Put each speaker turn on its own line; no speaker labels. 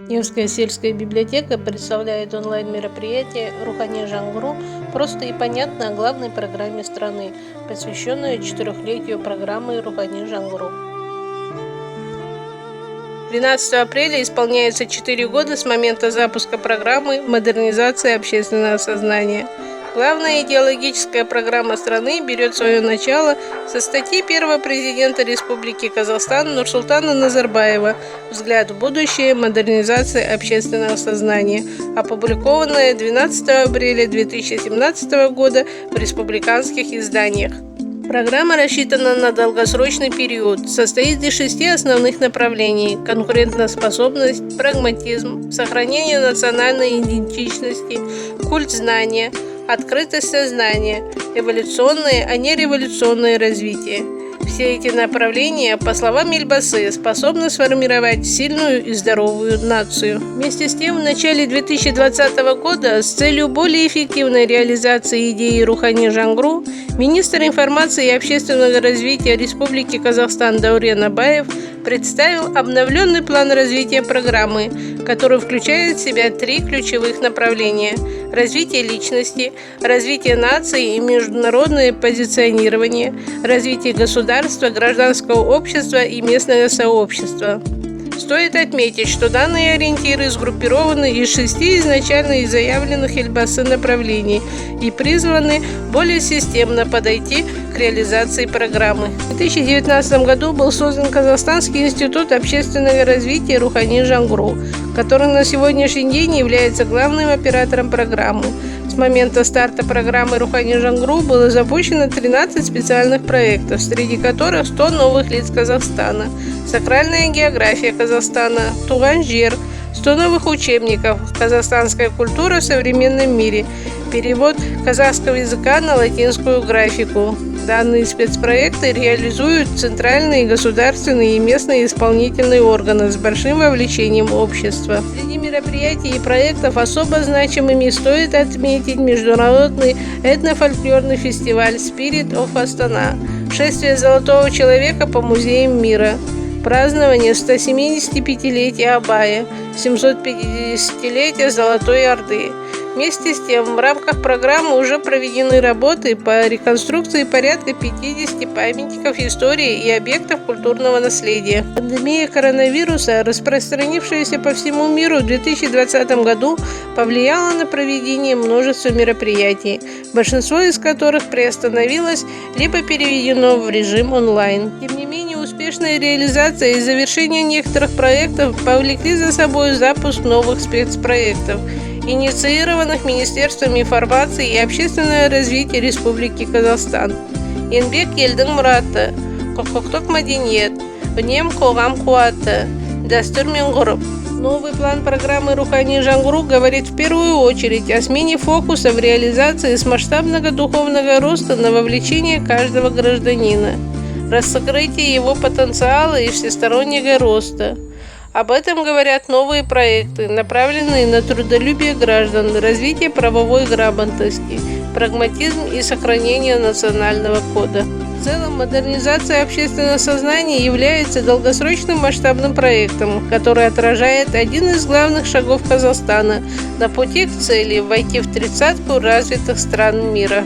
Невская сельская библиотека представляет онлайн-мероприятие «Рухани Жаңғыру» просто и понятно о главной программе страны, посвященной 4-летию программы «Рухани Жаңғыру». 12 апреля исполняется 4 года с момента запуска программы модернизации общественного сознания. Главная идеологическая программа страны берет свое начало со статьи первого президента Республики Казахстан Нурсултана Назарбаева «Взгляд в будущее. Модернизация общественного сознания», опубликованная 12 апреля 2017 года в республиканских изданиях. Программа рассчитана на долгосрочный период, состоит из 6 основных направлений: конкурентоспособность, прагматизм, сохранение национальной идентичности, культ знания, открытость сознания, эволюционное, а не революционное развитие. Все эти направления, по словам Ельбасы, способны сформировать сильную и здоровую нацию. Вместе с тем, в начале 2020 года с целью более эффективной реализации идеи Рухани Жаңғыру министр информации и общественного развития Республики Казахстан Даурен Абаев представил обновленный план развития программы, который включает в себя 3 ключевых направления: развитие личности, развитие нации и международное позиционирование, развитие государства, гражданского общества и местного сообщества. Стоит отметить, что данные ориентиры сгруппированы из 6 изначально заявленных Ельбасы направлений и призваны более системно подойти к реализации программы. В 2019 году был создан Казахстанский институт общественного развития Рухани Жаңғыру, который на сегодняшний день является главным оператором программы. С момента старта программы Рухани Жаңғыру было запущено 13 специальных проектов, среди которых 100 новых лиц Казахстана, сакральная география Казахстана, Туған жер, 100 новых учебников, казахстанская культура в современном мире, перевод казахского языка на латинскую графику. Данные спецпроекты реализуют центральные, государственные и местные исполнительные органы с большим вовлечением общества. Среди мероприятий и проектов особо значимыми стоит отметить международный этнофольклорный фестиваль Spirit of Astana, шествие золотого человека по музеям мира, празднование 175-летия Абая, 750-летия Золотой Орды. Вместе с тем, в рамках программы уже проведены работы по реконструкции порядка 50 памятников истории и объектов культурного наследия. Пандемия коронавируса, распространившаяся по всему миру в 2020 году, повлияла на проведение множества мероприятий, большинство из которых приостановилось либо переведено в режим онлайн. Тем не менее, успешная реализация и завершение некоторых проектов повлекли за собой запуск новых спецпроектов, инициированных Министерством информации и общественного развития Республики Казахстан. Еңбек елдің мұраты, құқықтық мәдениет, үнем қоғам қуаты, дәстүр мен ғұрып. Новый план программы Рухани Жаңғыру говорит в первую очередь о смене фокуса в реализации с масштабного духовного роста на вовлечение каждого гражданина, раскрытие его потенциала и всестороннего роста. Об этом говорят новые проекты, направленные на трудолюбие граждан, развитие правовой грамотности, прагматизм и сохранение национального кода. В целом, модернизация общественного сознания является долгосрочным масштабным проектом, который отражает один из главных шагов Казахстана на пути к цели войти в 30-ку развитых стран мира.